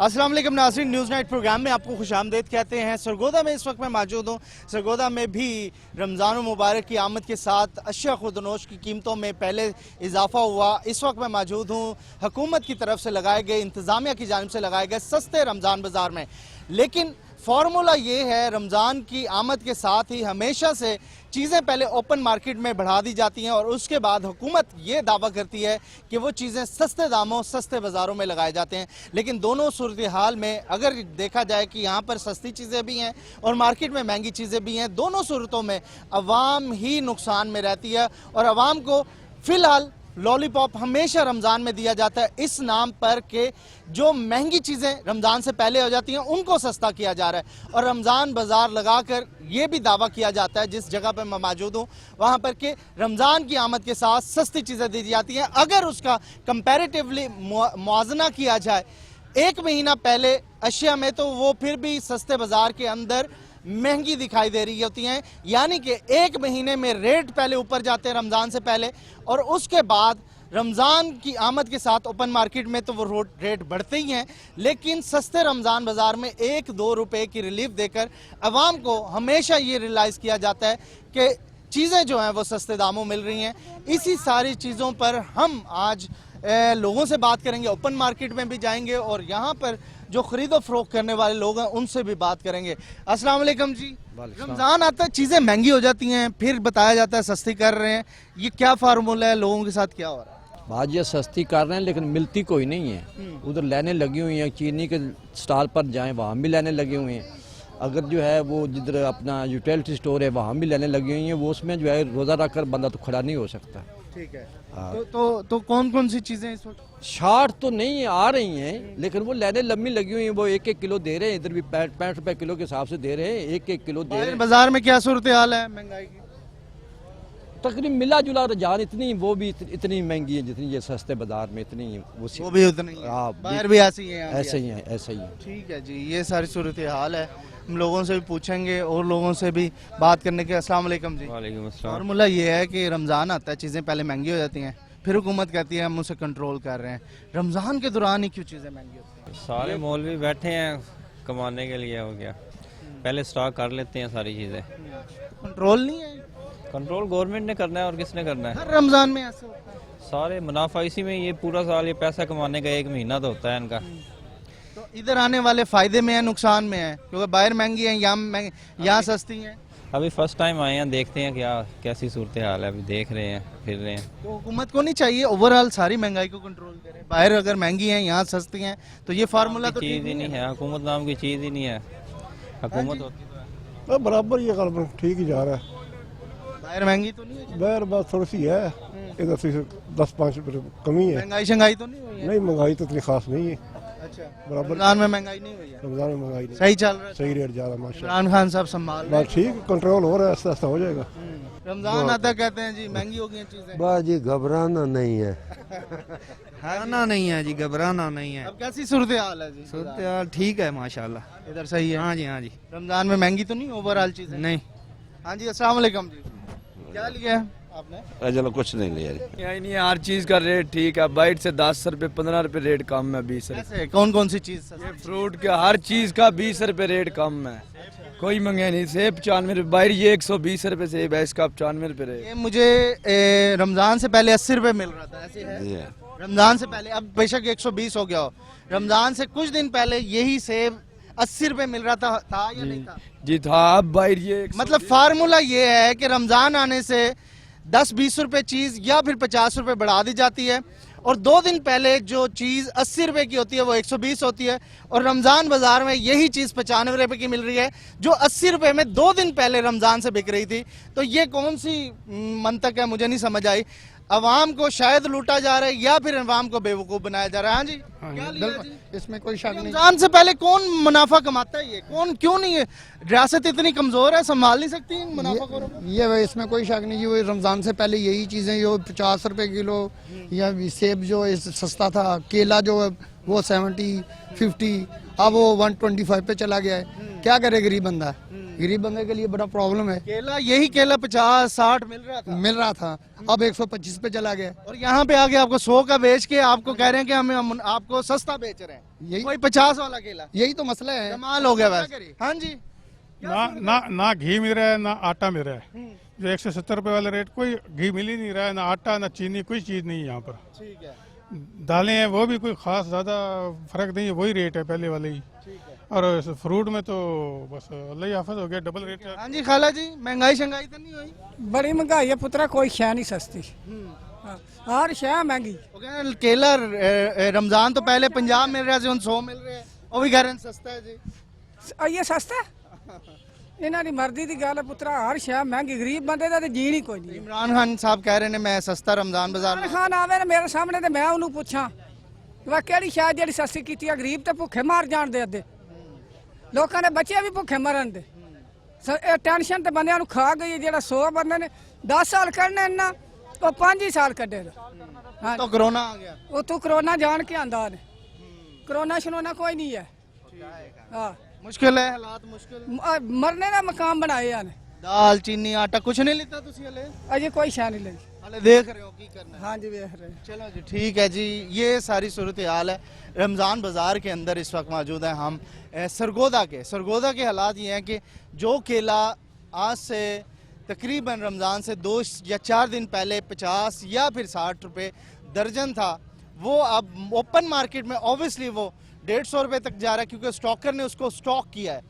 अस्सलाम वालेकुम नाज़रीन, न्यूज़ नाइट प्रोग्राम में आपको खुशामदीद कहते हैं। सरगोदा में इस वक्त मैं मौजूद हूँ। सरगोदा में भी रमज़ान मुबारक की आमद के साथ अशिया खुर्दनोश की कीमतों में पहले इजाफा हुआ। इस वक्त मैं मौजूद हूँ हुकूमत की तरफ से लगाए गए, इंतज़ामिया की जानिब से लगाए गए सस्ते रमज़ान बाज़ार में। लेकिन फार्मूला ये है, रमज़ान की आमद के साथ ही हमेशा से चीज़ें पहले ओपन मार्केट में बढ़ा दी जाती हैं और उसके बाद हुकूमत ये दावा करती है कि वो चीज़ें सस्ते दामों, सस्ते बाज़ारों में लगाए जाते हैं। लेकिन दोनों सूरत हाल में अगर देखा जाए कि यहाँ पर सस्ती चीज़ें भी हैं और मार्केट में महंगी चीज़ें भी हैं, दोनों सूरतों में अवाम ही नुकसान में रहती है और अवाम को फ़िलहाल लॉलीपॉप हमेशा रमज़ान में दिया जाता है इस नाम पर कि जो महंगी चीज़ें रमज़ान से पहले हो जाती हैं उनको सस्ता किया जा रहा है। और रमज़ान बाज़ार लगाकर ये भी दावा किया जाता है, जिस जगह पर मैं मौजूद हूँ वहाँ पर कि रमज़ान की आमद के साथ सस्ती चीज़ें दी जाती हैं। अगर उसका कंपैरेटिवली मुआवजा किया जाए एक महीना पहले अशिया में, तो वो फिर भी सस्ते बाज़ार के अंदर महंगी दिखाई दे रही होती हैं। यानी कि एक महीने में रेट पहले ऊपर जाते हैं रमज़ान से पहले, और उसके बाद रमज़ान की आमद के साथ ओपन मार्केट में तो वो रेट बढ़ते ही हैं। लेकिन सस्ते रमज़ान बाज़ार में 1-2 रुपए की रिलीफ देकर अवाम को हमेशा ये रियलाइज़ किया जाता है कि चीज़ें जो हैं वो सस्ते दामों मिल रही हैं। इसी सारी चीज़ों पर हम आज लोगों से बात करेंगे, ओपन मार्केट में भी जाएंगे और यहाँ पर जो खरीदो फरोख्त करने वाले लोग हैं उनसे भी बात करेंगे। अस्सलाम वालेकुम जी। रमज़ान आता है, चीज़ें महंगी हो जाती हैं, फिर बताया जाता है सस्ती कर रहे हैं। ये क्या फार्मूला है, लोगों के साथ क्या हो रहा है? भाजियाँ सस्ती कर रहे हैं लेकिन मिलती कोई नहीं है। उधर लाइनें लगी हुई हैं, चीनी के स्टॉल पर जाएं वहाँ भी लाइनें लगी हुई हैं। अगर जो है वो जिधर अपना यूटिलिटी स्टोर है वहाँ भी लाइनें लगी हुई हैं। वो उसमें जो है रोज़ा रखकर बंदा तो खड़ा नहीं हो सकता। ठीक है। तो कौन कौन सी चीज़ें इस वक्त? 60 तो नहीं आ रही हैं, लेकिन वो लाइनें लंबी लगी हुई हैं। वो 1-1 किलो दे रहे हैं, इधर भी 65 रुपए किलो के हिसाब से दे रहे हैं, 1-1 किलो दे रहे हैं। बाजार में क्या सूरत हाल है महंगाई की? तकरीबन मिला जुला रुझान इतनी, वो भी इतनी महंगी है जितनी ये सस्ते बाजार में इतनी वो भी उतनी है। हाँ, बाहर भी ऐसी है, ऐसे ही है, ऐसे ही है। ठीक है जी, ये सारी सूरत हाल है। हम लोगों से भी पूछेंगे और लोगों से भी बात करने के। अस्सलाम वालेकुम जी। वालेकुम अस्सलाम। फार्मूला ये है कि रमज़ान आता है, चीज़ें पहले महंगी हो जाती हैं, फिर हुकूमत कहती है हम उसे कंट्रोल कर रहे हैं। रमज़ान के दौरान ही क्यों चीज़ें महंगी होती हैं? सारे मौलवी बैठे हैं कमाने के लिए, हो गया पहले स्टॉक कर लेते हैं सारी चीज़ें। कंट्रोल नहीं है, कंट्रोल गवर्नमेंट ने करना है और किसने करना है? हर रमज़ान में ऐसा होता है। सारे मुनाफा इसी में, ये पूरा साल ये पैसा कमाने का एक महीना तो होता है इनका। तो इधर आने वाले फ़ायदे में है नुकसान में है? क्योंकि बाहर महंगी है, यहाँ सस्ती है। अभी फर्स्ट टाइम आए हैं, देखते हैं क्या कैसी सूरत हाल है। अभी देख रहे हैं, फिर रहे हैं। तो हुकूमत को नहीं चाहिए ओवरऑल सारी महंगाई को कंट्रोल करे? बाहर अगर महंगी है, यहाँ सस्ती हैं, तो ये फार्मूला तो चीज़ ही नहीं है। हुकूमत नाम की चीज़ ही नहीं है। हुकूमत होती तो है। बराबर ये कल ठीक ही जा रहा है। बाहर महंगी तो नहीं है? बाहर बात थोड़ी सी है, इधर से 10-5 रुपये कमी है। महंगाई शंगाई तो नहीं हुई है? नहीं, महंगाई तो इतनी खास नहीं है। अच्छा, बराबर रमज़ान में महंगाई नहीं हुई है? रमजान में महंगाई नहीं, सही चल रहा है? सही रेट जा रहा है माशा। इमरान खान साहब संभाल रहे बात ठीक, कंट्रोल हो रहा है, आस्ता आस्ता हो जाएगा। हैं। रमज़ान आता है, कहते हैं जी महंगी हो गई हैं चीज़ें। बस जी घबराना नहीं है, घबराना नहीं है जी, घबराना नहीं है। अब कैसी सूरत हाल है जी? सूरत हाल ठीक है माशाल्लाह। इधर सही है? हाँ जी, हाँ जी। रमज़ान में महंगी तो नहीं ओवरऑल चीज़ें? नहीं, हाँ जी, अस्सलाम वालेकुम जी। क्या लिया है आपने? चलो कुछ नहीं लिया। यही नहीं है, हर चीज का रेट ठीक है। बाइट से 10 रुपए 15 रुपए रेट कम है, 20 रुपए। कैसे, कौन कौन सी चीज़ सस्ती? ये फ्रूट के हर चीज का 20 रुपए रेट कम है, कोई मंगे नहीं। सेब 95 रुपए, बाहर ये 120 रुपए सेब है, इसका 95 रुपए रेट। ये मुझे रमज़ान से पहले 80 रुपए मिल रहा था, ऐसे है? रमज़ान से पहले, अब बेशक 120 हो गया हो, रमज़ान से कुछ दिन पहले यही सेब 80 रुपए मिल रहा था या नहीं था? जी था। अब बाहर ये मतलब फार्मूला ये है कि रमज़ान आने से 10-20 रुपए चीज़ या फिर 50 रुपए बढ़ा दी जाती है, और 2 दिन पहले जो चीज़ 80 रुपए की होती है वो 120 होती है, और रमज़ान बाज़ार में यही चीज़ 95 रुपए की मिल रही है जो 80 रुपए में 2 दिन पहले रमज़ान से बिक रही थी। तो ये कौन सी मंतक है, मुझे नहीं समझ आई। अवाम को शायद लूटा जा रहा है या फिर अवाम को बेवकूफ़ बनाया जा रहा है। हाँ जी, क्या लिया जी? इसमें कोई शक नहीं। रमज़ान से पहले कौन मुनाफा कमाता है? ये कौन, क्यों नहीं है? रियासत इतनी कमज़ोर है, संभाल नहीं सकती मुनाफा को? ये इसमें कोई शक नहीं। ये रमज़ान से पहले यही चीज़ें, जो 50 रुपए किलो, या सेब जो सस्ता था, केला जो है वो 70-50, अब वो 125 पे चला गया है। क्या करे गरीब बंदा? गरीब बंदे के लिए बड़ा प्रॉब्लम है। केला, यही केला 50-60 मिल रहा था, अब 125 पे चला गया। और यहाँ पे आके आपको 100 का बेच के आपको कह रहे हैं कि हम आपको सस्ता बेच रहे हैं, यही कोई 50 वाला केला। यही तो मसला है। कमाल हो गया वैसे। हाँ जी, ना घी मिल रहा है ना आटा मिल रहा है। जो 170 रुपए वाला रेट, कोई घी मिल ही नहीं रहा है, ना आटा ना चीनी, कोई चीज नहीं है यहाँ पर। ठीक है, दालें हैं वो भी कोई खास ज्यादा फर्क नहीं है, वही रेट है पहले वाले ही। और फ्रूट में तो बस अल्लाह ही हाफिज हो गया, डबल रेट है। हाँ जी खाला जी, महंगाई शंगाई तो नहीं हुई? बड़ी महंगाई है पुत्रा, कोई शह नहीं सस्ती, हर शह महंगी। केला रमजान तो पहले 50 मिल रहा है, 100 मिल रहा है, वो भी कह रहे हैं सस्ता है जी। ये सस्ता इन्हों की मर्जी की गल है पुत्रा, हर शह महंगी, गरीब बंदे का तो जीण ही कोई नहीं। इमरान खान साहब कह रहे हैं मैं सस्ता रमजान बाजार में। खान आवे ना मेरे सामने तो मैं उन्होंने पूछा वह केड़ी शह जी सस्ती की, गरीब तो भुखे मार जान दे, अद्धे लोगों ने बच्चे भी भुखे मरन दे। टेंशन तो बंद खा गई, जो 100 बंदे ने 10 साल करने ना वो 5 ही साल कटे। हाँ तो कोरोना आ गया, वो तू कोरोना जान के आंदा ने, कोरोना शरोना कोई नहीं है। हाँ मुश्किल है, हालात मुश्किल। मरने का मकाम बनाए यार, दाल चीनी आटा कुछ नहीं लेता तुसी हले? अजय कोई शह नहीं लगी, हले देख रहे हो की करना है? हाँ जी देख रहे हैं। चलो जी ठीक है जी, ये सारी सूरत हाल है रमज़ान बाज़ार के अंदर। इस वक्त मौजूद हैं हम सरगोदा के हालात ये हैं कि जो केला आज से तकरीबन रमज़ान से 2 या 4 दिन पहले 50 या फिर 60 रुपये दर्जन था, वो अब ओपन मार्केट में ऑब्वियसली वो 150 रुपये तक जा रहा है, क्योंकि स्टॉकर ने उसको स्टॉक किया है।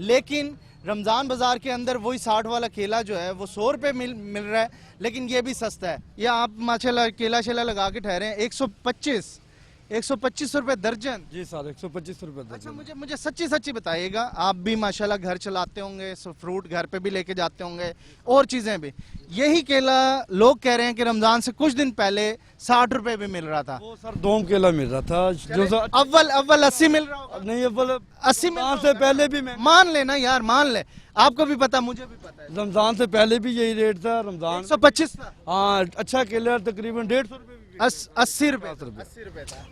लेकिन रमज़ान बाज़ार के अंदर वही 60 वाला केला जो है वो 100 रुपये मिल रहा है, लेकिन ये भी सस्ता है। ये आप माशाल्लाह केला शेला लगा के ठहरे हैं 125 रुपये दर्जन। जी सर, 125 रुपए अच्छा मुझे सच्ची बताइएगा, आप भी माशाल्लाह घर चलाते होंगे, फ्रूट घर पे भी लेके जाते होंगे और चीज़ें भी, यही केला लोग कह रहे हैं कि रमज़ान से कुछ दिन पहले 60 रुपये भी मिल रहा था। वो सर दोम केला मिल रहा था, जो सर अव्वल 80 मिल रहा होगा। नहीं, अव्वल 80 में से पहले भी मैं मान लेना यार, मान ले, आपको भी पता मुझे भी पता है, रमजान से पहले भी यही रेट था। रमजान 125 था। हाँ, अच्छा केला तकरीबन 150 रुपए 80 रुपये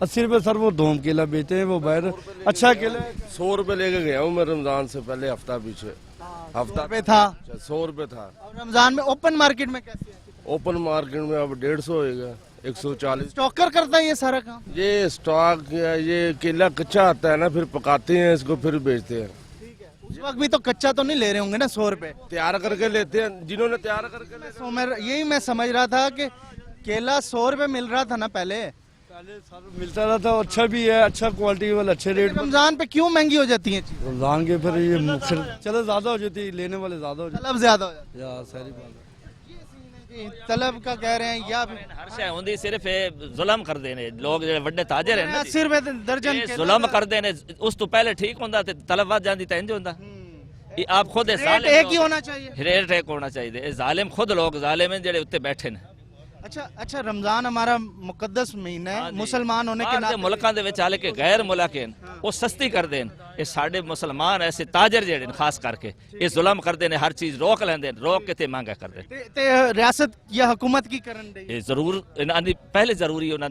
80 रुपए सर, वो दोम केला बेचते हैं वो बाहर। अच्छा केला 100 रुपए लेके गया हूँ मैं रमजान से पहले, हफ्ता पीछे हफ्ता रुपये था। 100 रुपए था। और रमजान में ओपन मार्केट में कैसे है? ओपन मार्केट में अब 150 होएगा, 140। स्टॉकर करता है ये सारा काम? ये स्टॉक ये केला कच्चा आता है ना, फिर पकाते हैं इसको, फिर बेचते हैं। उस वक्त भी तो कच्चा तो नहीं ले रहे होंगे ना 100 रुपये? तैयार करके लेते हैं, जिन्होंने तैयार करके लेते तो मैं यही मैं समझ रहा था कि केला 100 रुपये मिल रहा था ना पहले सर मिलता रहा था, अच्छा भी है, अच्छा क्वालिटी वाला, अच्छे रेट पर। रमजान पे क्यों महंगी हो जाती है चीज़? रमजान के फिर ये चलो ज्यादा हो जाती है, लेने वाले ज्यादा हो जाते तलब ज्यादा हो जाती हैं। यार सारी बात है। है, तलब का कह रहे हैं या फिर हर शय होंदी, सिर्फ जुल्म कर देने लोग ਜਿਹੜੇ ਵੱਡੇ ਤਾਜਰ ਹਨ 80 रुपये दर्जन केला जुल्म ਕਰਦੇ ਨੇ। ਉਸ ਤੋਂ ਪਹਿਲੇ ठीक ਹੁੰਦਾ ਤੇ तलब ਵੱਧ ਜਾਂਦੀ ਤਾਂ ਇੰਜ ਹੁੰਦਾ। ਇਹ ਆਪ ਖੁਦ रेट एक ही होना चाहिए। रेट एक होना चाहिए। ਇਹ ਜ਼ਾलिम खुद लोग ਜ਼ਾलिम हैं ਜਿਹੜੇ ਉੱਤੇ ਬੈਠੇ ਨੇ। अच्छा रमजान हमारा मुकद्दस महीना है, मुसलमान होने के ਬਾਹਰ ਦੇ नाते ਮੁਲਕਾਂ ਦੇ ਵਿੱਚ ਹਾਲੇ ਕਿ ਗੈਰ ਮੁਲਕ ਹਨ, ਉਹ ਸਸਤੀ ਕਰਦੇ ਨੇ। ਇਹ ਸਾਡੇ ਮੁਸਲਮਾਨ ਐਸੇ ਤਾਜਰ ਜਿਹੜੇ ਨੇ ਖਾਸ ਕਰਕੇ ਇਹ ਜ਼ੁਲਮ ਕਰਦੇ ਨੇ, ਹਰ ਚੀਜ਼ ਰੋਕ ਲੈਂਦੇ ਨੇ, ਰੋਕ ਕੇ ਤੇ ਮੰਗਾ ਕਰਦੇ ਨੇ। ते रियासत या हुकूमत की करन रही है। ਇਹ ਜ਼ਰੂਰ ਇਹਨਾਂ ਦੀ ਪਹਿਲੇ ਜ਼ਰੂਰੀ ਉਹਨਾਂ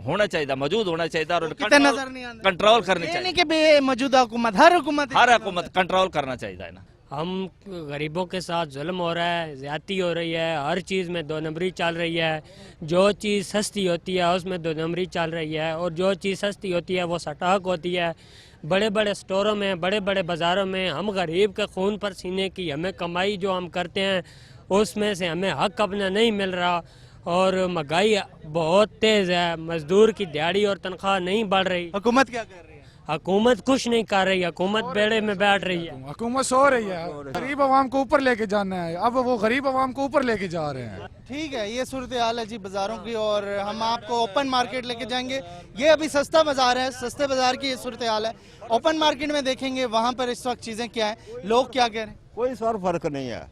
होना चाहिए, मौजूद होना चाहिए और कितना नजर नहीं आता? कंट्रोल करनी ये चाहिए। नहीं कि बे मौजूदा हुकूमत, हर हुकूमत कंट्रोल करना चाहिए ना। हम गरीबों के साथ जुल्म हो रहा है, ज़्यादती हो रही है, हर चीज़ में 2 नंबरी चल रही है। जो चीज़ सस्ती होती है उसमें 2 नंबरी चल रही है, और जो चीज़ सस्ती होती है वो सटाक होती है। बड़े बड़े स्टोरों में, बड़े बड़े बाज़ारों में हम गरीब के खून पर सीने की हमें कमाई जो हम करते हैं उसमें से हमें हक अपना नहीं मिल रहा, और महंगाई बहुत तेज़ है, मजदूर की दिहाड़ी और तनख्वाह नहीं बढ़ रही। हुकूमत क्या कर रही है? हुकूमत कुछ नहीं कर रही, हुकूमत बेड़े में बैठ रही है। हुकूमत सो रही है, गरीब आवाम को ऊपर लेके जाना है, अब वो गरीब आवाम को ऊपर लेके जा रहे हैं। ठीक है, ये सूरत हाल है जी बाजारों की, और हम आपको ओपन मार्केट लेके जाएंगे। ये अभी सस्ता बाजार है, सस्ते बाजार की ये सूरत हाल है। ओपन मार्केट में देखेंगे वहाँ पर इस वक्त चीजें क्या है, लोग क्या कह रहे हैं। कोई सर फर्क नहीं है,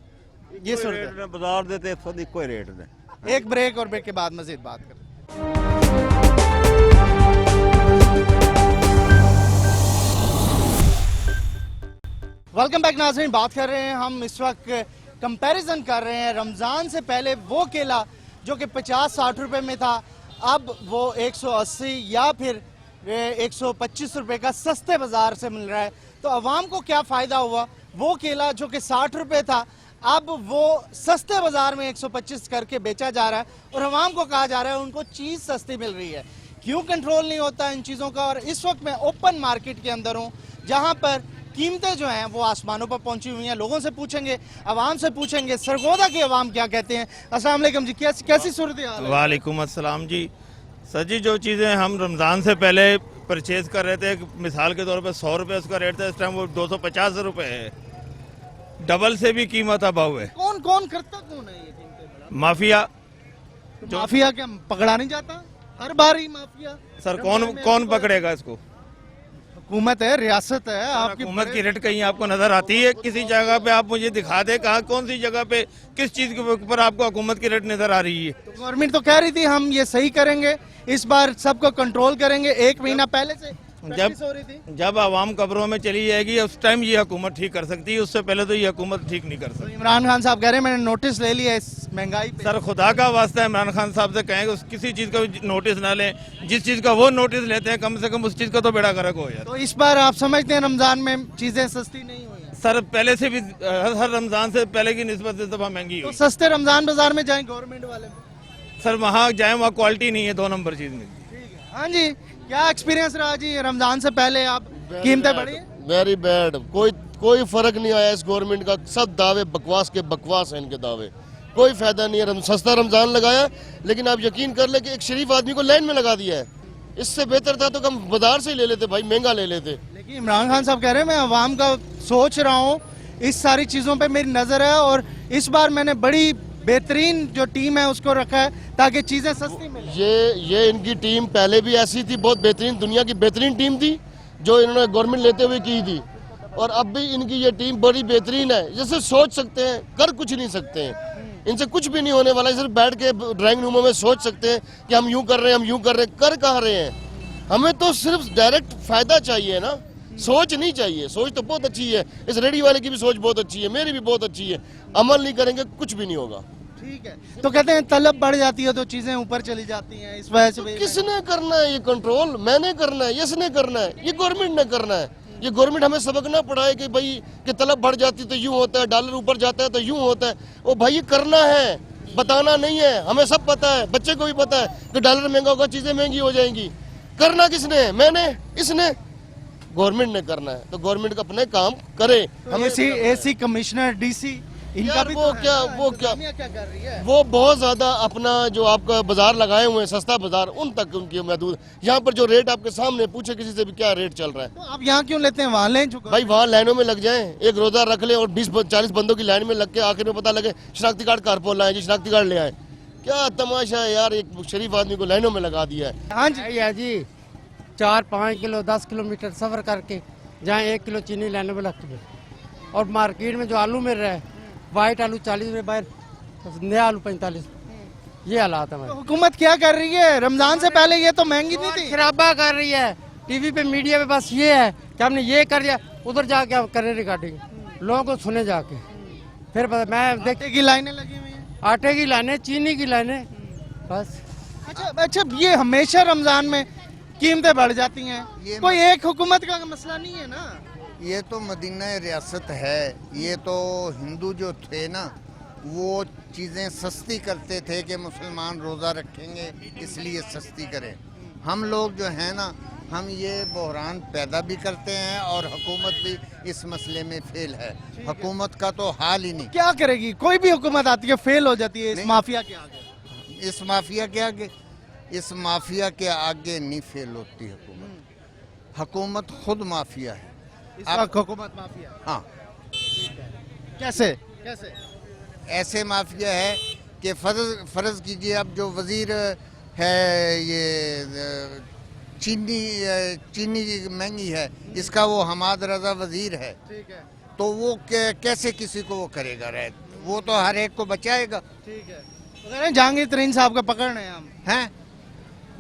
ये सूरत है। बाजार देते कोई रेट नहीं। एक ब्रेक, और ब्रेक के बाद मजीद बात करें। वेलकम बैक नाज़रीन, बात कर रहे हैं हम इस वक्त, कंपैरिजन कर रहे हैं रमज़ान से पहले वो केला जो कि 50-60 रुपए में था, अब वो 180 या फिर 125 रुपए का सस्ते बाजार से मिल रहा है। तो आवाम को क्या फ़ायदा हुआ वो केला जो कि 60 रुपए था, अब वो सस्ते बाजार में 125 करके बेचा जा रहा है और अवाम को कहा जा रहा है उनको चीज़ सस्ती मिल रही है। क्यों कंट्रोल नहीं होता इन चीज़ों का? और इस वक्त मैं ओपन मार्केट के अंदर हूँ जहाँ पर कीमतें जो हैं वो आसमानों पर पहुंची हुई हैं। लोगों से पूछेंगे, आवाम से पूछेंगे, सरगोदा के अवाम क्या कहते हैं। अस्सलाम वालेकुम जी, कैसी सूरत हाल है? वालेकुम अस्सलाम जी। सर जी, जो चीज़ें हम रमज़ान से पहले परचेज़ कर रहे थे, मिसाल के तौर पे 100 रुपये उसका रेट था, इस टाइम वो 250 रुपये है, डबल से भी कीमत अभाव है। कौन कौन करता कौन है ये कीमतें बढ़ा? माफिया। माफिया क्या पकड़ा नहीं जाता? हर बार ही माफिया। सर कौन पकड़ेगा इसको? हुकूमत है, रियासत है, आपकी हुकूमत की रेट कहीं आपको नजर आती है? किसी जगह पे आप मुझे दिखा दे, कहा कौन सी जगह पे किस चीज के ऊपर आपको हुकूमत की रेट नजर आ रही है? तो गवर्नमेंट तो कह रही थी हम ये सही करेंगे, इस बार सबको कंट्रोल करेंगे। 1 महीना पहले से प्रैक्टिस हो रही थी। जब आवाम कब्रों में चली जाएगी उस टाइम ये हुकूमत ठीक कर सकती है, उससे पहले तो ये हुकूमत ठीक नहीं कर सकती। इमरान खान साहब कह रहे हैं मैंने नोटिस ले लिया इस महंगाई पे। सर खुदा का वास्ता है, इमरान खान साहब से कहेंगे उस किसी चीज का नोटिस ना लें, जिस चीज का वो नोटिस लेते हैं कम से कम उस चीज का तो बेड़ा गर्क हो जाए। तो इस बार आप समझते हैं रमजान में चीजें सस्ती नहीं हुई हैं? सर पहले से भी हर रमजान से पहले की निस्बत से दफा महंगी तो हुई। सस्ते रमजान बाजार में जाएं गवर्नमेंट वाले में? सर वहाँ जाए, वहाँ क्वालिटी नहीं है, 2 नंबर चीज मिलती है। हाँ जी, क्या एक्सपीरियंस रहा जी रमजान से पहले? आप कीमतें बढ़ी? Very bad. कोई फर्क नहीं आया इस गवर्नमेंट का। सब दावे बकवास के बकवास है, इनके दावे कोई फायदा नहीं है। सस्ता रमजान लगाया, लेकिन आप यकीन कर ले कि एक शरीफ आदमी को लाइन में लगा दिया है। इससे बेहतर था तो कम बाजार से ही ले लेते भाई, महंगा ले लेते। लेकिन इमरान खान साहब कह रहे हैं मैं अवाम का सोच रहा हूँ, इस सारी चीजों पे मेरी नजर है और इस बार मैंने बड़ी बेहतरीन जो टीम है उसको रखा है ताकि चीजें सस्ती मिले। ये इनकी टीम पहले भी ऐसी थी, बहुत बेहतरीन, दुनिया की बेहतरीन टीम थी जो इन्होंने गवर्नमेंट लेते हुए की थी, और अब भी इनकी ये टीम बड़ी बेहतरीन है। जैसे सोच सकते हैं, कर कुछ नहीं सकते हैं, इनसे कुछ भी नहीं होने वाला है। सिर्फ बैठ के ड्राइंग रूमों में सोच सकते हैं कि हम यूं कर रहे हैं, हम यूं कर रहे हैं, कर कहाँ रहे हैं? हमें तो सिर्फ डायरेक्ट फायदा चाहिए ना, सोच नहीं चाहिए। सोच तो बहुत अच्छी है, इस रेडी वाले की भी सोच बहुत अच्छी है, मेरी भी बहुत अच्छी है। अमल नहीं करेंगे कुछ भी नहीं होगा। ठीक है, तो कहते हैं तलब बढ़ जाती है तो चीजें ऊपर चली जाती हैं, इस वजह से तो किसने करना है ये कंट्रोल? मैंने करना है, इसने करना है, ये गवर्नमेंट ने करना है। ये गवर्नमेंट हमें सबक ना पढ़ाए कि भाई कि तलब बढ़ जाती तो यूं होता है, डॉलर ऊपर जाता है तो यूं होता है। ओ भाई ये करना है, बताना नहीं है। हमें सब पता है, बच्चे को भी पता है कि डॉलर महंगा होगा, चीजें महंगी हो जाएंगी। करना किसने है? मैंने, इसने, गवर्नमेंट ने करना है। तो गवर्नमेंट अपने काम करे। हमें एसी कमिश्नर, डीसी, इनका भी वो क्या कर रही है? वो बहुत ज्यादा अपना जो आपका बाजार लगाए हुए हैं, सस्ता बाजार, उन तक उनकी महदूद। यहाँ पर जो रेट आपके सामने, पूछे किसी से भी क्या रेट चल रहा है। तो आप यहाँ क्यों लेते हैं? वहाँ लें भाई, वहाँ लाइनों में लग जाएं, एक रोजा रख ले और 20-40 बंदों की लाइन में लग के आखिर में पता लगे शनाख्ती कार्ड कारपोल लाए जी, शनाख्ती कार्ड ले आए। क्या तमाशा है यार, एक शरीफ आदमी को लाइनों में लगा दिया है। हाँ जी, 4-5 किलो 10 किलोमीटर सफर करके जहाँ 1 किलो चीनी लेने में लगती है, और मार्केट में जो आलू मिल रहा है, वाइट आलू 40 रुपये, बाहर नया आलू 45। ये हालात है। तो हुकूमत क्या कर रही है? रमजान से पहले ये तो महंगी नहीं थी। शराबा कर रही है टीवी पे, मीडिया पे, बस ये है कि हमने ये कर दिया, उधर जाके हम करें रिकॉर्डिंग, लोगों को सुने जाके। फिर मैं देखते की लाइनें लगी हुई हैं, आटे की लाइनें, चीनी की लाइनें, बस। अच्छा, ये हमेशा रमजान में कीमतें बढ़ जाती हैं, कोई एक हुकूमत का मसला नहीं है ना? ये तो मदीना रियासत है। ये तो हिंदू जो थे ना, वो चीज़ें सस्ती करते थे कि मुसलमान रोज़ा रखेंगे इसलिए सस्ती करें। हम लोग जो है ना, हम ये बहरान पैदा भी करते हैं और हुकूमत भी इस मसले में फेल है। हुकूमत का तो हाल ही नहीं। क्या करेगी? कोई भी हुकूमत आती है फेल हो जाती है इस माफिया के आगे। इस माफिया के आगे, इस माफिया के आगे नहीं फेल होती हुकूमत। हुकूमत खुद माफिया है। इस वक्त हुकूमत माफिया? हाँ। कैसे? ऐसे माफिया है कि फर्ज कीजिए, अब जो वजीर है ये चीनी महंगी है, इसका वो हमाद रजा वजीर है। ठीक है। तो वो कैसे किसी को वो करेगा? वो तो हर एक को बचाएगा। ठीक है। जहांगीर तरीन साहब का पकड़ रहे हम हैं,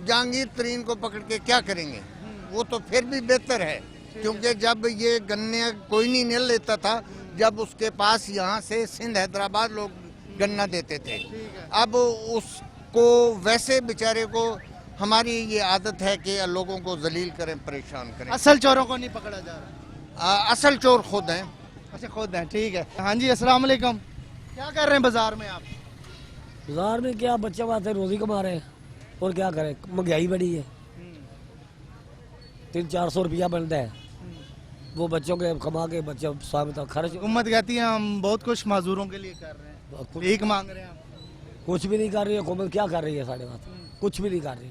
जहांगीर तरीन को पकड़ के क्या करेंगे? वो तो फिर भी बेहतर है, क्योंकि जब ये गन्ने कोई नहीं निल लेता था, जब उसके पास यहाँ से सिंध हैदराबाद लोग गन्ना देते थे। अब उसको वैसे बेचारे को, हमारी ये आदत है कि लोगों को जलील करें, परेशान करें। असल चोरों को नहीं पकड़ा जा रहा। असल चोर खुद हैं। अच्छा खुद हैं, ठीक है। हाँ जी, अस्सलाम वालेकुम। क्या कर रहे हैं बाजार में आप? बाजार में क्या, बच्चे बात है, रोजी कमा रहे हैं और क्या करें, महंगाई बढ़ी है। 300-400 रुपया बनता है, वो बच्चों के कमा के बच्चे स्वागत खर्च। हुकूमत कहती है हम बहुत कुछ मजदूरों के लिए कर रहे हैं, भीख मांग रहे हैं आप। कुछ भी नहीं कर रही है हुकूमत। क्या कर रही है साढ़े बात, कुछ भी नहीं कर रही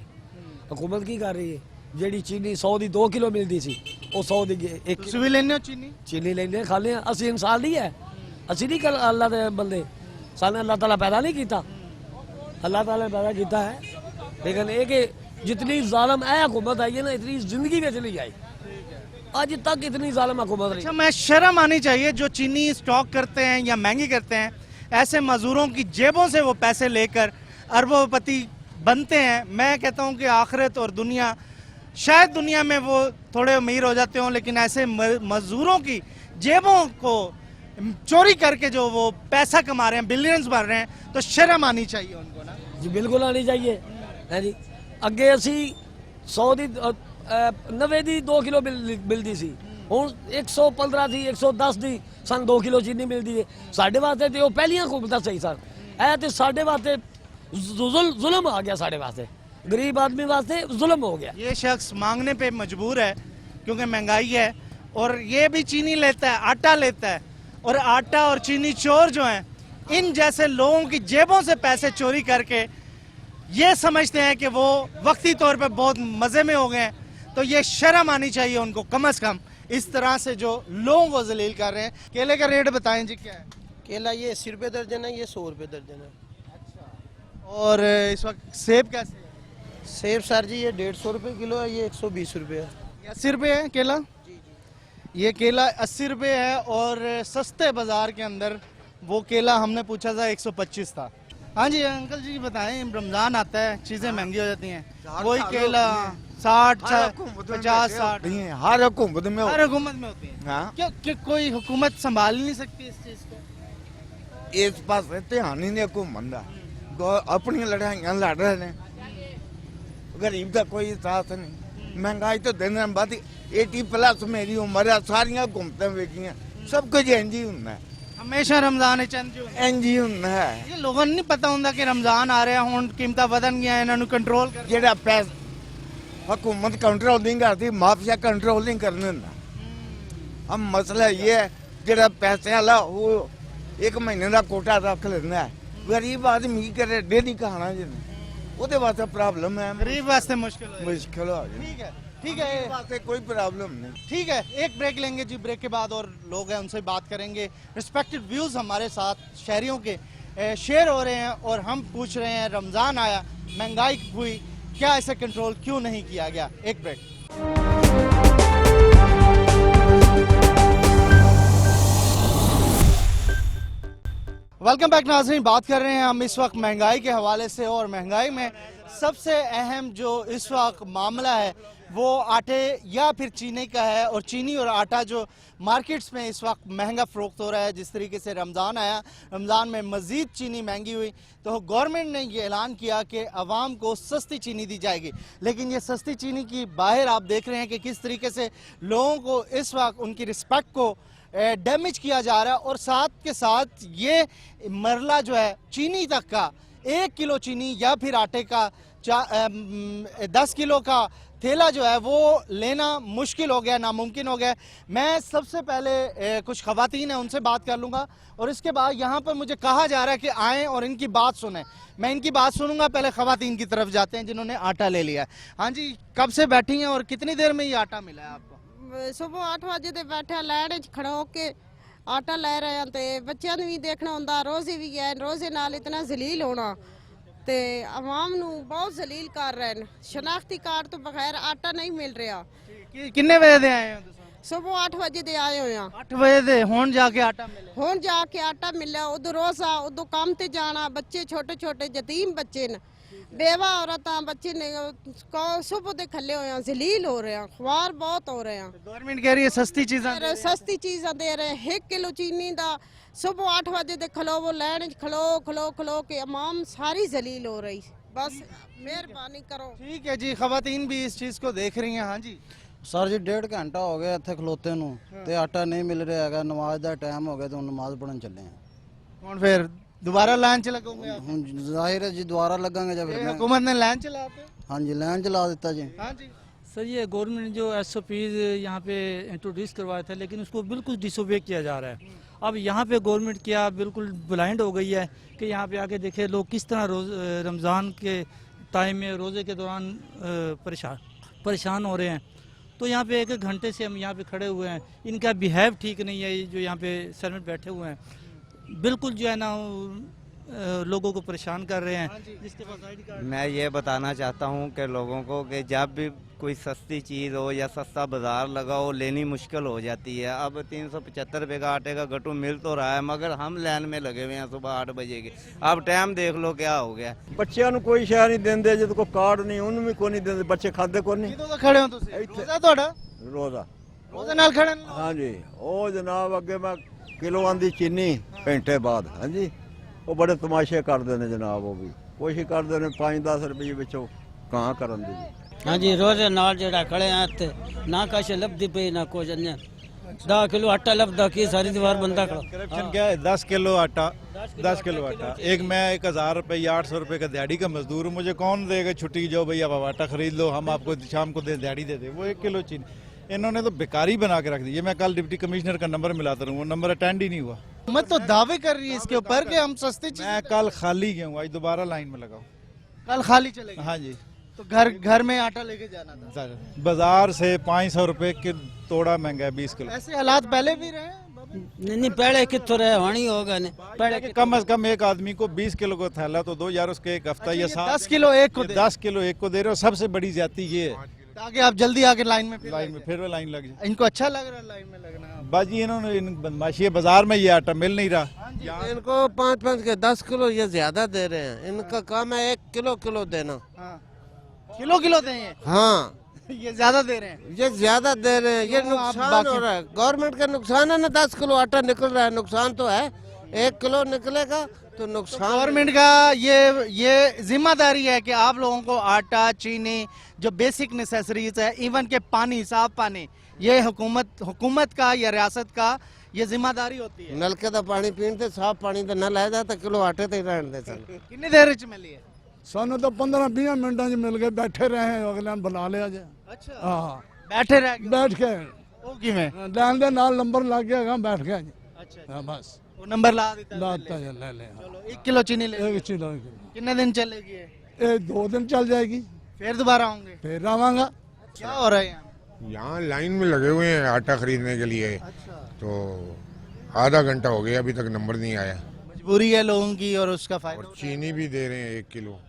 हुकूमत। की कर रही है जेडी चीनी 100 की 2 किलो मिलती सी, वो 100 की 1 किलो भी लेने चीनी लेने खा लें। असि इंसान नहीं है, असि नहीं कर अल्लाह के बंदे, साने अल्लाह ताला पैदा नहीं किया, अल्लाह ताला ने पैदा किया है। लेकिन ये कि जितनी जालम है हुकूमत आई है ना, इतनी जिंदगी में नहीं आई आज तक, इतनी जालम हुकूमत रही। अच्छा, मैं शर्म आनी चाहिए जो चीनी स्टॉक करते हैं या महंगी करते हैं, ऐसे मजदूरों की जेबों से वो पैसे लेकर अरबोपति बनते हैं। मैं कहता हूँ कि आखिरत और दुनिया, शायद दुनिया में वो थोड़े अमीर हो जाते हों, लेकिन ऐसे मजदूरों की जेबों को चोरी करके जो वो पैसा कमा रहे हैं, बिलियंस बन रहे हैं, तो शर्म आनी चाहिए उनको ना। जी बिल्कुल आनी चाहिए है जी। अगे असी 100 की 90 की 2 किलो मिलती सी, हुण 115 थी, 110 थी, सन 2 किलो चीनी मिलती है। साढ़े वास्ते तो पहलियां हुकूमतां सही सन, ऐ तो साढ़े वास्ते जुल्म आ गया, साढ़े वास्ते गरीब आदमी वास्ते जुल्म हो गया। ये शख्स मांगने पे मजबूर है क्योंकि महंगाई है, और ये भी चीनी लेता है, आटा लेता है, और आटा और चीनी चोर जो हैं, इन जैसे लोगों की जेबों से पैसे चोरी करके ये समझते हैं कि वो वक्ती तौर पे बहुत मज़े में हो गए हैं। तो ये शर्म आनी चाहिए उनको कम से कम, इस तरह से जो लोगों को जलील कर रहे हैं। केले का रेट बताएं जी क्या है? केला ये 80 रुपये दर्जन है, ये 100 रुपये दर्जन है। और इस वक्त सेब कैसे है? सेब सर जी ये 150 रुपये किलो है, ये 120 रुपये है। 80 रुपये है केला? ये केला 80 रुपये है, और सस्ते बाजार के अंदर वो केला हमने पूछा था 125 था। हाँ जी अंकल जी बताएं, रमज़ान आता है, चीज़ें महंगी हो जाती हैं, वही केला 60 50 60 हर हुकूमत में होती है। हाँ? क्यों कोई हुकूमत संभाल नहीं सकती इस चीज़ को? इस पास ध्यान ही नहीं हुकूमत का, अपनी लड़ाइयां लड़ रहे हैं, गरीब का कोई साथ नहीं। महंगाई तो दिन दिन बढ़ती, 80+ मेरी उम्र है, सारिया हुकूमतें वेखियां, सब कुछ इंज ही होना है, हमेशा रमजान इंज ही होना है। ये लोगों नहीं पता होंदा कि रमजान आ रहा है, हुण कीमतां वधन गईयां, इन्हां नूं कंट्रोल कर जेड़ा पैसा हुकूमत कंट्रोल नहीं करती, माफिया कंट्रोल नहीं करने देता। अब मसला ये है, जेड़ा पैसे वाला वो 1 महीने का कोटा रख लेना है, गरीब आदमी की करे डेली खाना जिन्हें, ਉਹਦੇ वास्ते प्रॉब्लम है, गरीब वास्ते मुश्किल हो जाए। ठीक है वास्ते कोई प्रॉब्लम नहीं। ठीक है, एक ब्रेक लेंगे जी, ब्रेक के बाद और लोग हैं उनसे बात करेंगे। रिस्पेक्टेड व्यूज हमारे साथ शहरियों के शेयर हो रहे हैं, और हम पूछ रहे हैं रमजान आया, महंगाई हुई, क्या इसे कंट्रोल क्यों नहीं किया गया? एक ब्रेक। वेलकम बैक नाज़रीन, बात कर रहे हैं हम इस वक्त महंगाई के हवाले से, और महंगाई में सबसे अहम जो इस वक्त मामला है वो आटे या फिर चीनी का है। और चीनी और आटा जो मार्केट्स में इस वक्त महंगा फ़रोख्त हो रहा है, जिस तरीके से रमज़ान आया, रमज़ान में मज़ीद चीनी महंगी हुई, तो गवर्नमेंट ने ये ऐलान किया कि आवाम को सस्ती चीनी दी जाएगी। लेकिन ये सस्ती चीनी की बाहर आप देख रहे हैं कि किस तरीके से लोगों को इस वक्त उनकी रिस्पेक्ट को डैमेज किया जा रहा है, और साथ के साथ ये मरला जो है चीनी तक का, 1 किलो चीनी या फिर आटे का 10 किलो का थैला जो है वो लेना मुश्किल हो गया, नामुमकिन हो गया। मैं सबसे पहले कुछ ख़वातीन हैं उनसे बात कर लूँगा, और इसके बाद यहाँ पर मुझे कहा जा रहा है कि आएँ और इनकी बात सुनें। मैं इनकी बात सुनूंगा, पहले ख़वातीन की तरफ जाते हैं जिन्होंने आटा ले लिया। हाँ जी, कब से बैठी हैं और कितनी देर में ये आटा मिला है आपको? सुबह 8 बजे ते बैठे लाइन च खड़ो के आटा लै रहे हैं, ते बच्चों भी देखना होंदा, रोजे भी गए, रोजे नाल इतना जलील होना, ते आवाम नू बहुत जलील कर रहे हैं। शनाख्ती कार्ड तो बगैर आटा नहीं मिल रहा। किन्ने बजे दे आए हो? सुबह 8 बजे दे आए हुए हैं। 8 बजे दे हुण जाके आटा मिले? हुण जाके आटा मिला, उधर रोजा, उधर काम ते जाना, बच्चे छोटे छोटे यतीम बच्चे न, बेवा औरत बच्चे ने सुबह दे खले हुए हैं, जलील हो रहे हैं, ख्वार बहुत हो रहे हैं। गवर्नमेंट कह रही है सस्ती चीज़ें, सस्ती चीज़ें दे रहे हैं। 1 किलो चीनी दा सुबह 8 बजे दे खलो, वो लाइन खलो खलो खलो के अमाम सारी जलील हो रही। बस मेहरबानी करो। ठीक है जी, ख़वातीन भी इस चीज़ को देख रही हैं। हाँ जी, सर जी 1.5 घंटा हो गया ਇੱਥੇ ਖਲੋਤੇ ਨੂੰ ਤੇ ਆਟਾ ਨਹੀਂ ਮਿਲ ਰਿਹਾ ਹੈਗਾ ਨਮਾਜ਼ ਦਾ ਟਾਈਮ ਹੋ ਗਿਆ ਤੇ ਹੁਣ ਨਮਾਜ਼ ਪੜਨ ਚੱਲੇ ਆ ਹੁਣ ਫਿਰ दोबारा लाइन च लगोगे आप? ਹੁਣ ਜ਼ਾਹਿਰ ਹੈ ਜੀ ਦੁਬਾਰਾ ਲੱਗਾਂਗੇ ਜਾਂ ये ਫਿਰ हुकूमत ने लाइन चला दी। हाँ जी लाइन चला देता जी। हाँ जी सर ये गवर्नमेंट ने जो SOPs यहाँ पे इंट्रोड्यूस करवाया था लेकिन उसको बिल्कुल डिसोबे किया जा रहा है। अब यहाँ पे गवर्नमेंट क्या बिल्कुल ब्लाइंड हो गई है कि यहाँ पे आके देखे लोग किस तरह रमज़ान के टाइम में रोज़े के दौरान परेशान हो रहे हैं। तो यहाँ पे 1 घंटे से हम यहाँ पे खड़े हुए हैं, इनका बिहेव ठीक नहीं है। ये जो यहाँ पे सर में बैठे हुए हैं बिल्कुल जो है ना लोगों को परेशान कर रहे हैं। जिसके पास ID कार्ड मैं ये बताना चाहता हूँ कि लोगों को कि जब भी कोई सस्ती चीज़ हो या सस्ता बाजार लगा हो लेनी मुश्किल हो जाती है। अब 375 रुपये का आटे का गट्टू मिल तो रहा है मगर हम लाइन में लगे हुए हैं सुबह 8 बजे के। अब टाइम देख लो क्या हो गया। ਬੱਚਿਆਂ ਨੂੰ ਕੋਈ ਸ਼ੈ ਨਹੀਂ ਦਿੰਦੇ ਜਦੋਂ ਕੋਈ ਕਾਰਡ ਨਹੀਂ ਉਹਨੂੰ ਵੀ ਕੋਈ ਨਹੀਂ ਦਿੰਦੇ ਬੱਚੇ ਖਾਂਦੇ ਕੋਈ ਨਹੀਂ। ਕਿਦੋਂ ਤੋਂ ਖੜੇ ਹੋ ਤੁਸੀਂ? ਰੋਜ਼ਾ ਤੁਹਾਡਾ? ਰੋਜ਼ਾ ਰੋਜ਼ੇ ਨਾਲ ਖੜੇ ਨੇ? ਹਾਂਜੀ ਉਹ ਜਨਾਬ ਅੱਗੇ ਮੈਂ ਕਿਲੋਆਂ ਦੀ ਚੀਨੀ ਘੰਟੇ ਬਾਅਦ ਹਾਂਜੀ ਉਹ ਬੜੇ ਤਮਾਸ਼ੇ ਕਰਦੇ ਨੇ ਜਨਾਬ। ਉਹ ਵੀ ਕੋਸ਼ਿਸ਼ ਕਰਦੇ ਨੇ 5-10 ਰੁਪਏ ਵਿੱਚੋਂ ਕਾਂ ਕਰਨ ਦੀ। हाँ जी रोजे नाल जेड़ा खड़े हैं इत्थे ना कश लभदी पे ना कुछ अन्य 10 किलो आटा लभदा की सारी दीवार बंदा खड़ा। करप्शन क्या है? 10 किलो आटा 10 किलो आटा मैं 1000 रुपये 800 रुपये का दिहाड़ी का मजदूर हूँ। मुझे कौन देगा छुट्टी? जाओ भैया आप आटा खरीद लो हम आपको शाम को दिहाड़ी दे दे। वो 1 किलो चीनी इन्होंने तो बेकारी बना के रख दी। मैं कल डिप्टी कमिश्नर का नंबर मिलाता रहूँ वो नंबर अटेंड ही नहीं हुआ। हुकूमत तो दावे कर रही है इसके ऊपर कि हम सस्ती चीज। मैं कल खाली गया हूँ आज दोबारा लाइन में लगाऊँ। कल खाली चलेगा? हाँ जी तो घर में आटा लेके जाना था। बाजार से 500 रुपए के तोड़ा महंगा है 20 किलो। ऐसे हालात पहले भी रहे? नहीं पहले कितों रहे होनी होगा ने पहले कम से कम एक आदमी को 20 किलो का थैला तो दो यार उसके एक हफ्ता या 10 किलो एक को 10 किलो एक को दे रहे हो। सबसे बड़ी ज्यादती ये है ताकि आप जल्दी आके लाइन में फिर लाइन लग जाए। इनको अच्छा लग रहा है लाइन में लगना? बाजी इन्होंने बदमाशी बाजार में ये आटा मिल नहीं रहा। इनको 5-5 के 10 किलो ये ज्यादा दे रहे हैं। इनका काम है 1 किलो देना। किलो देंगे? हाँ ये ज्यादा दे रहे हैं। ये ज्यादा दे रहे हैं। ये नुकसान हो रहा है गवर्नमेंट का नुकसान है ना। 10 किलो आटा निकल रहा है नुकसान तो है। 1 किलो निकलेगा तो नुकसान। गवर्नमेंट का ये जिम्मेदारी है कि आप लोगों को आटा चीनी जो बेसिक नेसेसरीज है इवन के पानी साफ पानी ये हुकूमत का या रियासत का ये जिम्मेदारी होती है। नलके का पानी पीते साफ पानी तो न लाया जाता किलो आटे तो ही रहने दे सन। कितनी देर च मिली है? सानू तो 15-20 मिनटों च मिल गए। बैठे रहे हैं अगले बुला लिया जे। अच्छा हाँ बैठे रह बैठ के ਉਹ ਕਿਵੇਂ? ਲਾਈਨ ਦੇ ਨਾਲ ਨੰਬਰ ਲੱਗ ਗਿਆ ਬੈਠ ਗਿਆ ਜੀ। अच्छा हाँ बस वो नंबर ला देता है? लाता है ले ले। चलो 1 किलो चीनी ले 1 किलो कितने दिन चलेगी ये? 2 दिन चल जाएगी फिर दोबारा होंगे? फिर आवांगा। क्या हो रहा है यहाँ? यहाँ लाइन में लगे हुए हैं आटा खरीदने के लिए। तो आधा घंटा हो गया अभी तक नंबर नहीं आया। मजबूरी है लोगों की और उसका फायदा चीनी भी दे रहे हैं 1 किलो।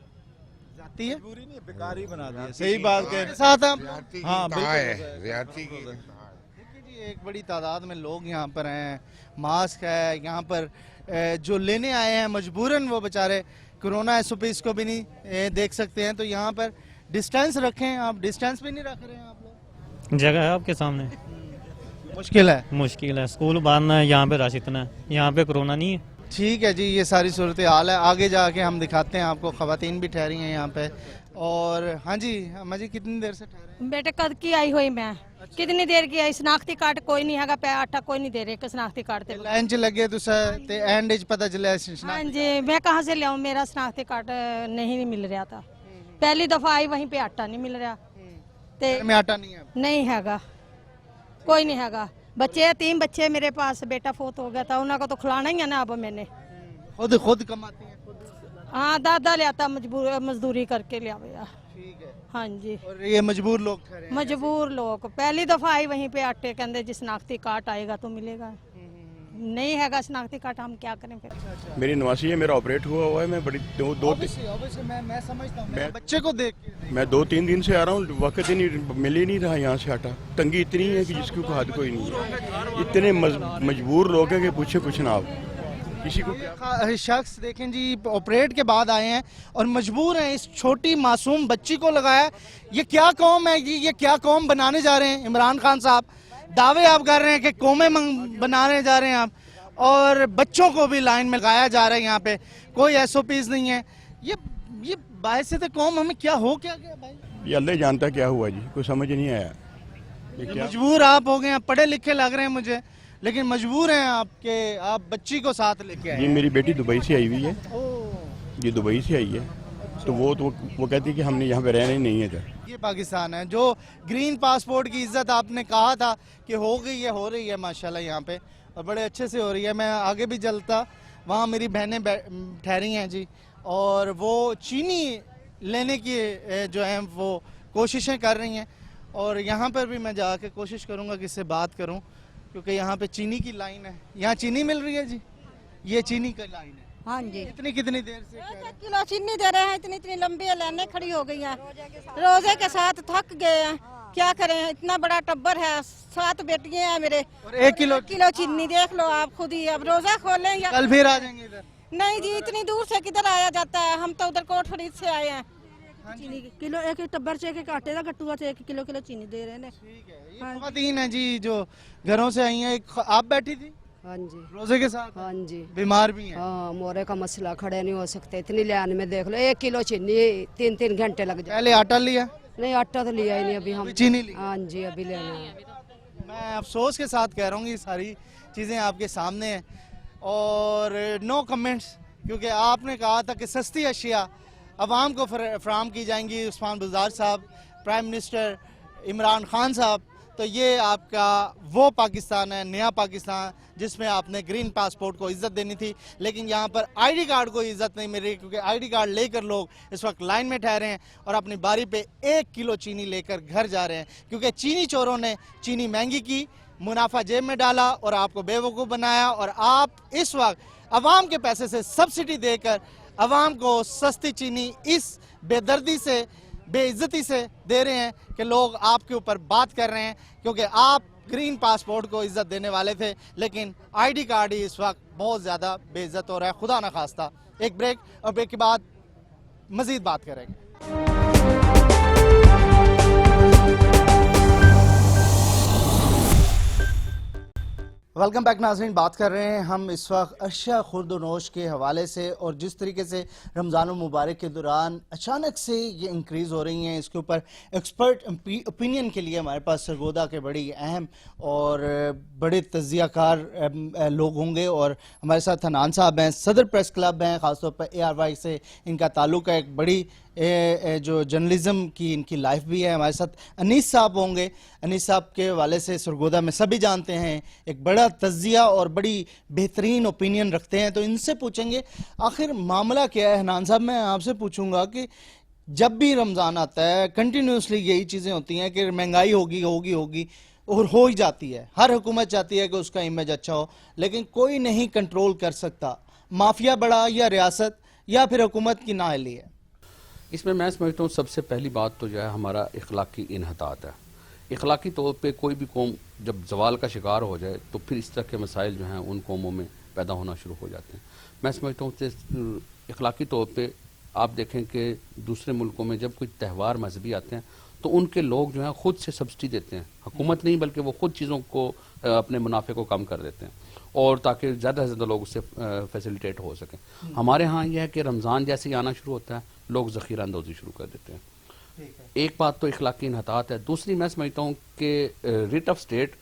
जाती है? मजबूरी नहीं बेकारी बना दी है। सही बात कह साथ आप हाँ ज्यादती की। एक बड़ी तादाद में लोग यहाँ पर हैं। मास्क है यहाँ पर जो लेने आए हैं मजबूरन वो बेचारे कोरोना SOPs को भी नहीं देख सकते हैं। तो यहाँ पर डिस्टेंस रखें। आप डिस्टेंस भी नहीं रख रहे हैं आप लोग। जगह है आपके सामने मुश्किल है? मुश्किल है। स्कूल बंद है यहाँ पे रश इतना है। यहाँ पे कोरोना नहीं है। ठीक है जी ये सारी सूरत हाल है। आगे जाके हम दिखाते हैं आपको। खवातीन भी ठहरी हैं यहाँ पे। और हाँ जी अम्मा जी कितनी देर से ठहरे? बेटे कद की आई हुई मैं कितनी देर की आई। शनाख्ती कार्ड कोई नहीं है पे आटा कोई नहीं दे रहे शनाख्ती कार्ड ते लाइन च लगे तो एंड च पता चला। हाँ जी मैं कहाँ से ले आऊँ मेरा शनाख्ती कार्ड नहीं मिल रहा था। पहली दफा आई वहीं पे आटा नहीं मिल रहा ते में आटा नहीं है? नहीं हैगा कोई नहीं हैगा। बच्चे 3 बच्चे मेरे पास बेटा फोत हो गया था उन्होंने को तो खिलाना ही है ना। अब मैंने खुद कमाती है? हाँ दादा ले आता मजदूरी करके ले आया। ठीक है हाँ जी। और ये मजबूर लोग ठहरे? मजबूर लोग पहली दफा आई वहीं पे आटे कहते जी शनाख्ती कार्ड आएगा तो मिलेगा। नहीं हैगा शनाख्ती कार्ड हम क्या करें फिर। मेरी नवासी है मेरा ऑपरेट हुआ है। मैं बड़ी मैं समझता हूँ बच्चे को देख के मैं 2-3 दिन से आ रहा हूँ। वक्त ही नहीं मिल ही नहीं रहा यहाँ से आटा। तंगी इतनी है कि जिसकी कोई हद कोई नहीं है। इतने मजबूर लोग हैं कि पूछे कुछ ना आप किसी को। शख्स देखें जी ऑपरेट के बाद आए हैं और मजबूर हैं। इस छोटी मासूम बच्ची को लगाया। ये क्या कौम है? ये क्या कौम बनाने जा रहे हैं इमरान खान साहब? दावे आप कर रहे हैं कि कौमें बनाने जा रहे हैं आप और बच्चों को भी लाइन में लगाया जा रहा है। यहाँ पे कोई SOPs नहीं है। ये बायसे तो कौम हमें क्या हो क्या गया भाई? ये अल्लाह जानता क्या हुआ जी कोई समझ नहीं आया। मजबूर आप हो गए हैं, पढ़े लिखे लग रहे हैं मुझे, लेकिन मजबूर हैं आपके, आप बच्ची को साथ लेके आए जी हैं। मेरी बेटी दुबई से आई हुई है, ये दुबई से आई है, तो वो कहती है कि हमने यहाँ पे रहना ही नहीं है इधर। ये पाकिस्तान है। जो ग्रीन पासपोर्ट की इज्जत आपने कहा था कि हो गई है, हो रही है माशाल्लाह यहाँ पे, और बड़े अच्छे से हो रही है। मैं आगे भी चलता, वहाँ मेरी बहनें ठहरी हैं जी, और वो चीनी लेने की जो है वो कोशिशें कर रही हैं, और यहाँ पर भी मैं जाके कोशिश करूँगा कि इससे बात करूँ, क्योंकि यहाँ पे चीनी की लाइन है। यहाँ चीनी मिल रही है जी, ये चीनी की लाइन है। हाँ जी, कितनी देर से किलो चीनी दे रहे हैं, इतनी इतनी लंबी लाइनें खड़ी हो गई हैं, रोजे के साथ थक गए हैं, क्या करें, इतना बड़ा टब्बर है, 7 बेटियां हैं मेरे, और 1 किलो चीनी देख लो आप खुद ही। अब रोजा खोलें या कल फिर आ जाएंगे इधर? नहीं जी, इतनी दूर से किधर आया जाता है, हम तो उधर कोट फरीद से आए हैं। चीनी किलो एक टब्बर से एक आटे का गट्टुआ से 1 किलो चीनी दे रहे हैं। खवातीन है जी जो घरों से आई हैं। आप बैठी थी? हाँ जी, रोजे के साथ? हाँ जी, बीमार भी हैं? हाँ, मोरे का मसला, खड़े नहीं हो सकते, इतनी लाइन में देख लो, 1 किलो चीनी 3-3 घंटे लग जाए। पहले आटा लिया? नहीं, आटा तो लिया ही नहीं अभी हम। चीनी ली? हाँ जी, अभी लेना है। मैं अफसोस के साथ कह रहा हूँ, ये सारी चीज़ें आपके सामने हैं और नो कमेंट्स, क्योंकि आपने कहा था कि सस्ती अशिया अवाम को फराहम की जाएंगी। उस्मान बुज़दार साहब, प्राइम मिनिस्टर इमरान खान साहब, तो ये आपका वो पाकिस्तान है, नया पाकिस्तान, जिसमें आपने ग्रीन पासपोर्ट को इज्जत देनी थी, लेकिन यहाँ पर आईडी कार्ड को इज्जत नहीं मिल रही, क्योंकि आईडी कार्ड लेकर लोग इस वक्त लाइन में ठहरे हैं और अपनी बारी पे 1 किलो चीनी लेकर घर जा रहे हैं, क्योंकि चीनी चोरों ने चीनी महंगी की, मुनाफा जेब में डाला और आपको बेवकूफ़ बनाया, और आप इस वक्त अवाम के पैसे से सब्सिडी देकर अवाम को सस्ती चीनी इस बेदर्दी से, बेइज्जती से दे रहे हैं कि लोग आपके ऊपर बात कर रहे हैं, क्योंकि आप ग्रीन पासपोर्ट को इज्जत देने वाले थे, लेकिन आईडी कार्ड ही इस वक्त बहुत ज़्यादा बेइज्जत हो रहा है। खुदा न खास्ता। एक ब्रेक, और ब्रेक के बाद मज़ीद बात करेंगे। वेलकम बैक नाज़रीन, बात कर रहे हैं हम इस वक्त अशिया खुर्द-व-नोश के हवाले से, और जिस तरीके से रमज़ान मुबारक के दौरान अचानक से ये इंक्रीज़ हो रही हैं, इसके ऊपर एक्सपर्ट ओपिनियन के लिए हमारे पास सरगोदा के बड़ी अहम और बड़े तजियाकार लोग होंगे। और हमारे साथ हनान साहब हैं, सदर प्रेस क्लब हैं, ख़ासतौर पर ARY से इनका ताल्लुक़ है, एक बड़ी जो जर्नलिज़म की इनकी लाइफ भी है। हमारे साथ अनीस साहब होंगे। अनीस साहब के हवाले से सरगोदा में सभी जानते हैं, एक बड़ा तजिया और बड़ी बेहतरीन ओपिनियन रखते हैं, तो इनसे पूछेंगे आखिर मामला क्या है। हनान साहब, मैं आपसे पूछूंगा कि जब भी रमज़ान आता है कंटिन्यूसली यही चीज़ें होती हैं कि महंगाई होगी होगी होगी, और हो ही जाती है। हर हुकूमत चाहती है कि उसका इमेज अच्छा हो, लेकिन कोई नहीं कंट्रोल कर सकता। माफिया बड़ा, या रियासत, या फिर हुकूमत की नाअहली है? इसमें मैं समझता हूँ सबसे पहली बात तो जो है हमारा इखलाकी इन्हतात है। इखलाकी तौर पे कोई भी कौम जब जवाल का शिकार हो जाए तो फिर इस तरह के मसाइल जो हैं उन कौमों में पैदा होना शुरू हो जाते हैं। मैं समझता हूँ कि इखलाकी तौर पे आप देखें कि दूसरे मुल्कों में जब कोई त्यौहार मजहबी आते हैं तो उनके लोग जो हैं खुद से सब्सिडी देते हैं, हुकूमत नहीं बल्कि वो खुद चीज़ों को अपने मुनाफे को कम कर देते हैं, और ताकि ज़्यादा से ज़्यादा लोग उससे फैसिलिटेट हो सकें। हमारे यहाँ यह है कि रमज़ान जैसे ही आना शुरू होता है लोग ज़ख़ीरा अंदोज़ी शुरू कर देते हैं। एक बात तो इखलाकी इन्हतात है। दूसरी मैं समझता हूँ कि रिट ऑफ स्टेट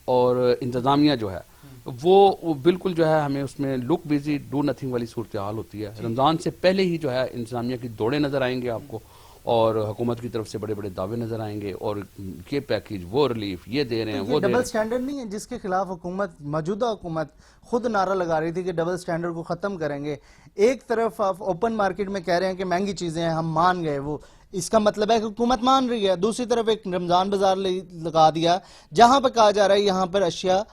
और इंतज़ामिया जो है वो बिल्कुल जो है हमें उसमें लुक बिजी डू नथिंग वाली सूरत हाल होती है। रमज़ान से पहले ही जो है इंतज़ामिया की दौड़े नज़र आएंगे आपको, और हुकूमत की तरफ से बड़े बड़े दावे नजर आएंगे, और ये पैकेज, वो रिलीफ, ये दे रहे हैं, वो डबल स्टैंडर्ड नहीं है जिसके खिलाफ हुकूमत, मौजूदा हुकूमत खुद नारा लगा रही थी कि डबल स्टैंडर्ड को ख़त्म करेंगे। एक तरफ आप ओपन मार्केट में कह रहे हैं कि महंगी चीज़ें हैं, हम मान गए, वो इसका मतलब है कि हुकूमत मान रही है। दूसरी तरफ एक रमज़ान बाजार लगा दिया जहाँ पर कहा जा रहा है यहाँ पर अशिया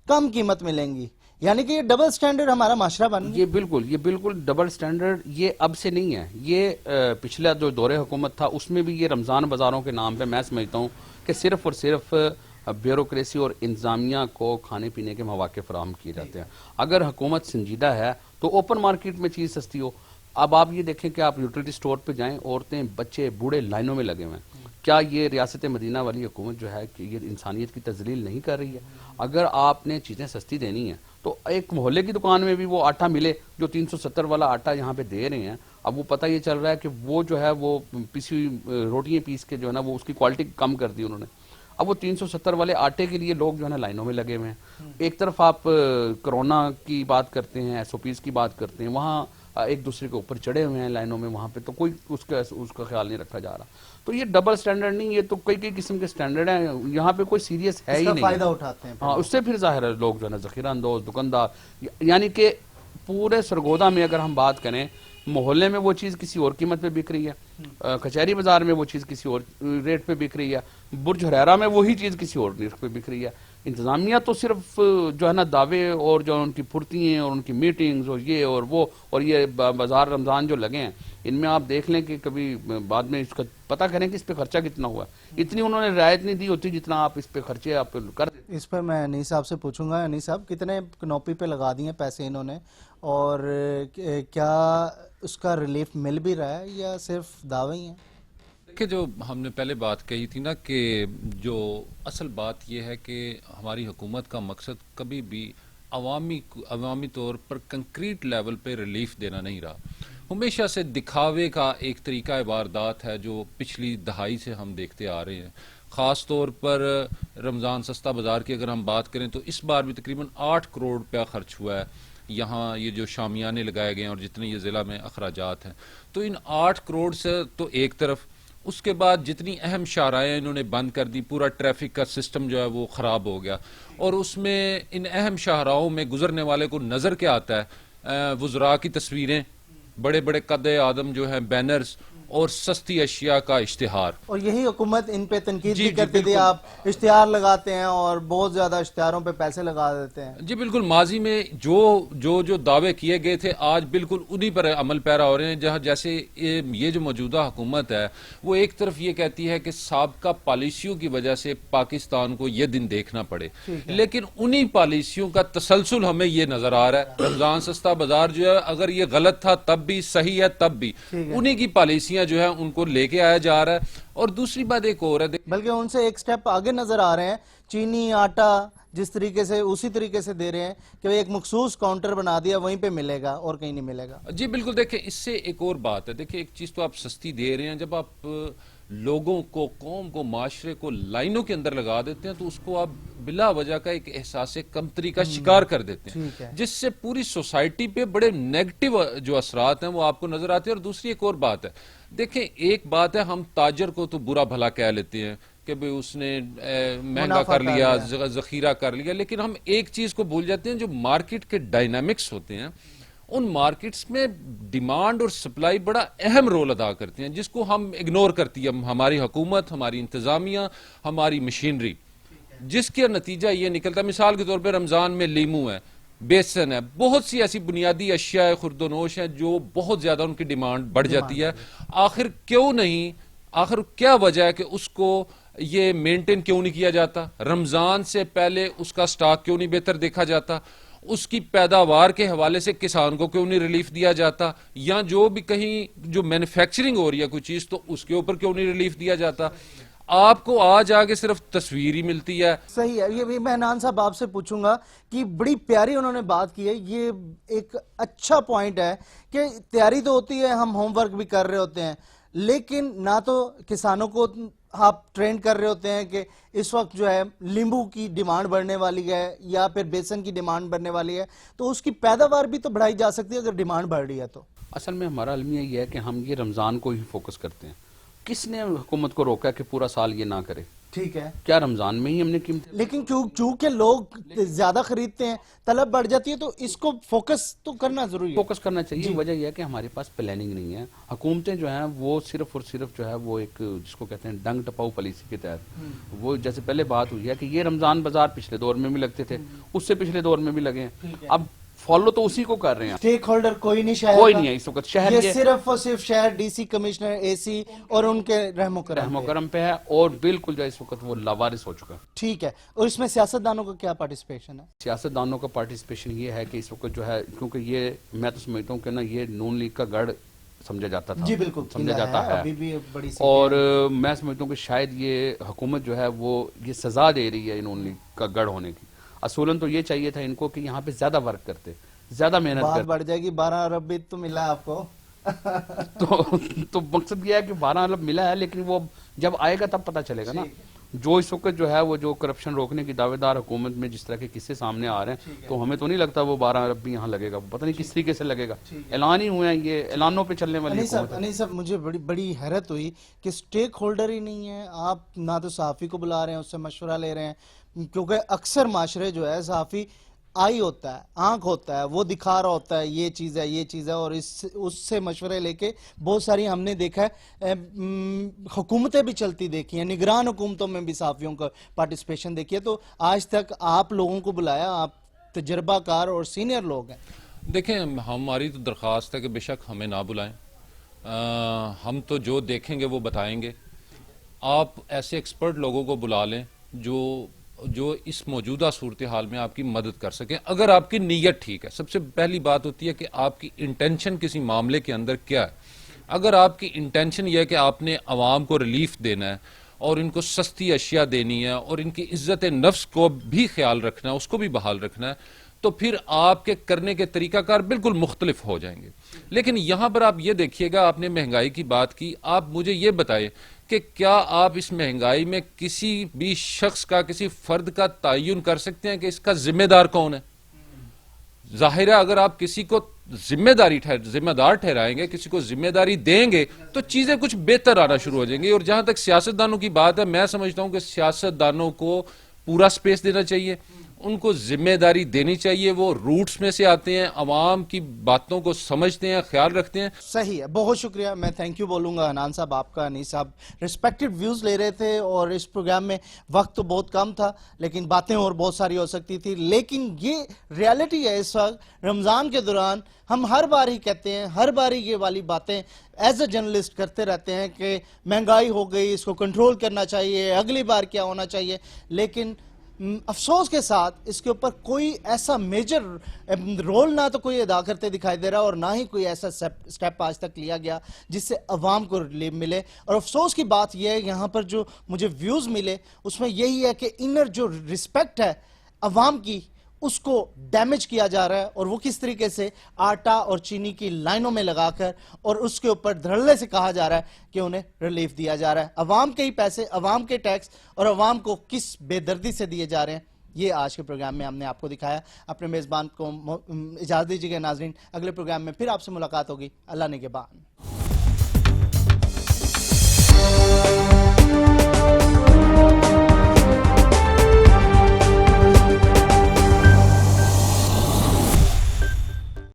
कम कीमत मिलेंगी, यानी कि ये डबल स्टैंडर्ड हमारा माशरा बन गया। ये बिल्कुल डबल स्टैंडर्ड ये अब से नहीं है। ये पिछला जो दौरे हुकूमत था उसमें भी ये रमज़ान बाज़ारों के नाम पे मैं समझता हूँ कि सिर्फ और सिर्फ ब्यूरोक्रेसी और इंतज़ामिया को खाने पीने के मौके फराहम किए जाते हैं। अगर हुकूमत संजीदा है तो ओपन मार्केट में चीज़ सस्ती हो। अब आप ये देखें कि आप यूटिलिटी स्टोर पे जाएं, औरतें बच्चे बूढ़े लाइनों में लगे हुए हैं। क्या ये रियासत मदीना वाली हुकूमत जो है कि ये इंसानियत की तजलील नहीं कर रही है? अगर आपने चीज़ें सस्ती देनी है तो एक मोहल्ले की दुकान में भी वो आटा मिले जो 370 वाला आटा यहाँ पे दे रहे हैं। अब वो पता ये चल रहा है कि वो जो है वो पिसी रोटियाँ पीस के जो है ना वो उसकी क्वालिटी कम कर दी उन्होंने। अब वो 370 वाले आटे के लिए लोग जो है ना लाइनों में लगे हुए हैं। एक तरफ आप कोरोना की बात करते हैं, SOPs की बात करते हैं, वहाँ एक दूसरे के ऊपर चढ़े हुए हैं लाइनों में, वहाँ पे तो कोई उसका ख्याल नहीं रखा जा रहा। तो ये डबल स्टैंडर्ड नहीं, ये तो कई कई किस्म के स्टैंडर्ड हैं, यहाँ पे कोई सीरियस है ही नहीं, फायदा उठाते हैं। हाँ, उससे फिर जाहिर है लोग जो है ना जखीरा अंदोज, दुकानदार, यानी कि पूरे सरगोदा में अगर हम बात करें, मोहल्ले में वो चीज़ किसी और कीमत पे बिक रही है, कचहरी बाजार में वो चीज़ किसी और रेट पे बिक रही है, बुर्ज हरारा में वही चीज़ किसी और रेट पे बिक रही है। इंतज़ामिया तो सिर्फ जो है ना दावे और जो उनकी फुर्ती हैं और उनकी मीटिंग्स और ये और वो और ये बाजार रमज़ान जो लगे हैं, इनमें आप देख लें कि कभी बाद में इसका पता करें कि इस पे खर्चा कितना हुआ। इतनी उन्होंने रियायत नहीं दी होती जितना आप इस पे खर्चे आप कर। इस पर मैं अनीस साहब से पूछूंगा। अनीस साहब, कितने कनोपी पे लगा दिए पैसे इन्होंने, और क्या उसका रिलीफ मिल भी रहा है या सिर्फ दावे ही हैं? देखिए, जो हमने पहले बात कही थी ना कि जो असल बात यह है कि हमारी हुकूमत का मकसद कभी भी अवामी तौर पर कंक्रीट लेवल पे रिलीफ देना नहीं रहा। हमेशा से दिखावे का एक तरीका वारदात है जो पिछली दहाई से हम देखते आ रहे हैं। ख़ास तौर पर रमज़ान सस्ता बाज़ार की अगर हम बात करें तो इस बार भी तकरीबन 8 करोड़ रुपया खर्च हुआ है। यहाँ ये जो शामियाने लगाए गए हैं और जितने ये ज़िला में अखराजात हैं, तो इन 8 करोड़ से तो एक तरफ, उसके बाद जितनी अहम शाहराएँ इन्होंने बंद कर दी, पूरा ट्रैफिक का सिस्टम जो है वो ख़राब हो गया। और उसमें इन अहम शाहराहों में गुजरने वाले को नज़र क्या आता है? वुज़रा की तस्वीरें, बड़े बड़े कद आदम जो है बैनर्स और सस्ती अशिया का इश्तिहार। और यही हुकूमत इन पे तनकीद भी करती थी, आप इश्तिहार लगाते हैं और बहुत ज्यादा इश्तिहारों पे पैसे लगा देते हैं। जी बिल्कुल, माजी में जो दावे किए गए थे आज बिल्कुल उन्हीं पर अमल पैरा हो रहे हैं। जहाँ जैसे ये जो मौजूदा हुकूमत है वो एक तरफ ये कहती है कि साबका पॉलिसियों की वजह से पाकिस्तान को ये दिन देखना पड़े, लेकिन उन्हीं पॉलिसियों का तसलसल हमें ये नजर आ रहा है। रमजान सस्ता बाजार जो है अगर ये गलत था तब भी, सही है तब भी, उन्हीं की पॉलिसियां जो है उनको लेके आया जा रहा है। और दूसरी बात एक और है, बल्कि उनसे एक स्टेप आगे नजर आ रहे हैं। चीनी, आटा जिस तरीके से उसी तरीके से दे रहे हैं कि एक मखसूस काउंटर बना दिया, वहीं पे मिलेगा और कहीं नहीं मिलेगा। जी बिल्कुल, देखिए इससे एक और बात है, देखिए एक चीज तो आप सस्ती दे रहे हैं, जब आप लोगों को, कौम को, माशरे को लाइनों के अंदर लगा देते हैं तो उसको आप बिला वजह का एक एहसास कमतरी का शिकार कर देते हैं, जिससे पूरी सोसाइटी पे बड़े नेगेटिव जो असरात हैं वो आपको नजर आते हैं। और दूसरी एक और बात है, देखें एक बात है, हम ताजर को तो बुरा भला कह लेते हैं कि भाई उसने महंगा कर लिया, जखीरा कर लिया, लेकिन हम एक चीज को भूल जाते हैं, जो मार्केट के डायनामिक्स होते हैं उन मार्केट्स में डिमांड और सप्लाई बड़ा अहम रोल अदा करती हैं, जिसको हम इग्नोर करती है हमारी हुकूमत, हमारी इंतजामिया, हमारी मशीनरी, जिसका नतीजा ये निकलता है। मिसाल के तौर पर रमजान में लीमू है, बेसन है, बहुत सी ऐसी बुनियादी अशिया है, खुर्दोनोश है, जो बहुत ज्यादा उनकी डिमांड बढ़ जाती है। आखिर क्यों नहीं, आखिर क्या वजह है कि उसको ये मेंटेन क्यों नहीं किया जाता? रमजान से पहले उसका स्टॉक क्यों नहीं बेहतर देखा जाता? उसकी पैदावार के हवाले से किसान को क्यों नहीं रिलीफ दिया जाता? या जो भी कहीं जो मैन्युफैक्चरिंग हो रही है कोई चीज, तो उसके ऊपर क्यों नहीं रिलीफ दिया जाता? आपको आज आगे सिर्फ तस्वीर ही मिलती है। सही है, ये मैं नान साहब आपसे पूछूंगा कि बड़ी प्यारी उन्होंने बात की है। ये एक अच्छा पॉइंट है कि तैयारी तो होती है, हम होमवर्क भी कर रहे होते हैं, लेकिन ना तो किसानों को आप ट्रेंड कर रहे होते हैं कि इस वक्त जो है नींबू की डिमांड बढ़ने वाली है या फिर बेसन की डिमांड बढ़ने वाली है, तो उसकी पैदावार भी तो बढ़ाई जा सकती है अगर डिमांड बढ़ रही है तो। असल में हमारा अलमिया ये है कि हम ये रमज़ान को ही फोकस करते हैं। किसने हुकूमत को रोका कि पूरा साल ये ना करे? ठीक है, क्या रमजान में ही हमने कीमत, लेकिन चूंकि लोग ज्यादा खरीदते हैं, तलब बढ़ जाती है, तो इसको फोकस तो करना जरूरी है। फोकस करना चाहिए। वजह यह है कि हमारे पास प्लानिंग नहीं है। हुकूमतें जो हैं वो सिर्फ और सिर्फ जो है वो एक जिसको कहते हैं डंग टपाऊ पॉलिसी के तहत, वो जैसे पहले बात हुई है कि ये रमजान बाजार पिछले दौर में भी लगते थे, उससे पिछले दौर में भी लगे हैं, अब फॉलो तो उसी को कर रहे हैं। स्टेक होल्डर कोई नहीं, शहर कोई नहीं है इस वक्त। शहर ये सिर्फ और सिर्फ शहर डीसी कमिश्नर, एसी और उनके रहमो करम पे है, और बिल्कुल जो इस वक्त वो लावारिस हो चुका है। ठीक है, और इसमें सियासतदानों का क्या पार्टिसिपेशन है? सियासतदानों का पार्टिसिपेशन ये है कि इस वक्त जो है, क्योंकि ये मैं तो समझता हूँ कि ना ये नून लीग का गढ़ समझा जाता था। जी बिल्कुल समझा जाता है, अभी भी बड़ी और मैं समझता हूँ कि शायद ये हुकूमत जो है वो ये सजा दे रही है नून लीग का गढ़ होने की। असूलन तो ये चाहिए था इनको कि यहाँ पे ज्यादा वर्क करते, ज्यादा मेहनत करते। बढ़ जाएगी, 12 अरब भी तो मिला आपको। तो मकसद ये है कि 12 अरब मिला है, लेकिन वो जब आएगा तब पता चलेगा ना। जो इस वक्त जो है वो जो करप्शन रोकने की दावेदार हुकूमत में जिस तरह के किस्से सामने आ रहे हैं, तो हमें तो नहीं लगता वो 12 अरब भी यहाँ लगेगा। पता नहीं किस तरीके से लगेगा, ऐलान ही हुए हैं, ये ऐलानों पे चलने वाली हुकूमत है। नहीं साहब, मुझे बड़ी बड़ी हैरत हुई कि स्टेक होल्डर ही नहीं है। आप ना तो सहाफ़ी को बुला रहे हैं, उससे मशवरा ले रहे हैं, क्योंकि अक्सर माशरे जो है सहाफ़ी आई होता है, आंख होता है, वो दिखा रहा होता है ये चीज़ है, ये चीज़ है, और इस उससे मशवरे लेके बहुत सारी हमने देखा है हुकूमतें भी चलती देखी हैं, निगरान हुकूमतों में भी सहाफ़ियों का पार्टिसिपेशन देखी है। तो आज तक आप लोगों को बुलाया, आप तजर्बाकार और सीनियर लोग हैं। देखें, हमारी तो दरख्वास्त है कि बेशक हमें ना बुलाएं, हम तो जो देखेंगे वो बताएंगे। आप ऐसे एक्सपर्ट लोगों को बुला लें जो इस मौजूदा सूरत हाल में आपकी मदद कर सकें, अगर आपकी नीयत ठीक है। सबसे पहली बात होती है कि आपकी इंटेंशन किसी मामले के अंदर क्या है। अगर आपकी इंटेंशन यह है कि आपने अवाम को रिलीफ देना है और इनको सस्ती अशिया देनी है और इनकी इज्जत नफ्स को भी ख्याल रखना है, उसको भी बहाल रखना है, तो फिर आपके करने के तरीकाकार बिल्कुल मुख्तलिफ हो जाएंगे। लेकिन यहां पर आप ये देखिएगा, आपने महंगाई की बात की, आप मुझे ये बताइए कि क्या आप इस महंगाई में किसी भी शख्स का, किसी फर्द का तयन कर सकते हैं कि इसका जिम्मेदार कौन है? जाहिर है अगर आप किसी को जिम्मेदार ठहराएंगे, किसी को जिम्मेदारी देंगे, तो चीजें कुछ बेहतर आना शुरू हो जाएंगी। और जहां तक सियासतदानों की बात है, मैं समझता हूं कि सियासतदानों को पूरा स्पेस देना चाहिए, उनको जिम्मेदारी देनी चाहिए। वो रूट्स में से आते हैं, अवाम की बातों को समझते हैं, ख्याल रखते हैं। सही है, बहुत शुक्रिया। मैं थैंक यू बोलूंगा हनान साहब आपका। अनीस साहब रिस्पेक्टेड व्यूज ले रहे थे और इस प्रोग्राम में वक्त तो बहुत कम था, लेकिन बातें और बहुत सारी हो सकती थी। लेकिन ये रियलिटी है, इस वक्त रमजान के दौरान हम हर बार ही कहते हैं, हर बार ही ये वाली बातें एज ए जर्नलिस्ट करते रहते हैं कि महंगाई हो गई, इसको कंट्रोल करना चाहिए, अगली बार क्या होना चाहिए। लेकिन अफसोस के साथ इसके ऊपर कोई ऐसा मेजर रोल ना तो कोई अदा करते दिखाई दे रहा और ना ही कोई ऐसा स्टेप आज तक लिया गया जिससे अवाम को रिलीफ मिले। और अफसोस की बात यह है, यहाँ पर जो मुझे व्यूज मिले उसमें यही है कि इनर जो रिस्पेक्ट है अवाम की, उसको डैमेज किया जा रहा है। और वो किस तरीके से आटा और चीनी की लाइनों में लगाकर और उसके ऊपर धड़ल्ले से कहा जा रहा है कि उन्हें रिलीफ दिया जा रहा है। अवाम के ही पैसे, अवाम के टैक्स और अवाम को किस बेदर्दी से दिए जा रहे हैं, ये आज के प्रोग्राम में हमने आपको दिखाया। अपने मेज़बान को इजाज़त दीजिएगा नाजरीन, अगले प्रोग्राम में फिर आपसे मुलाकात होगी। अल्लाह ने के बाद।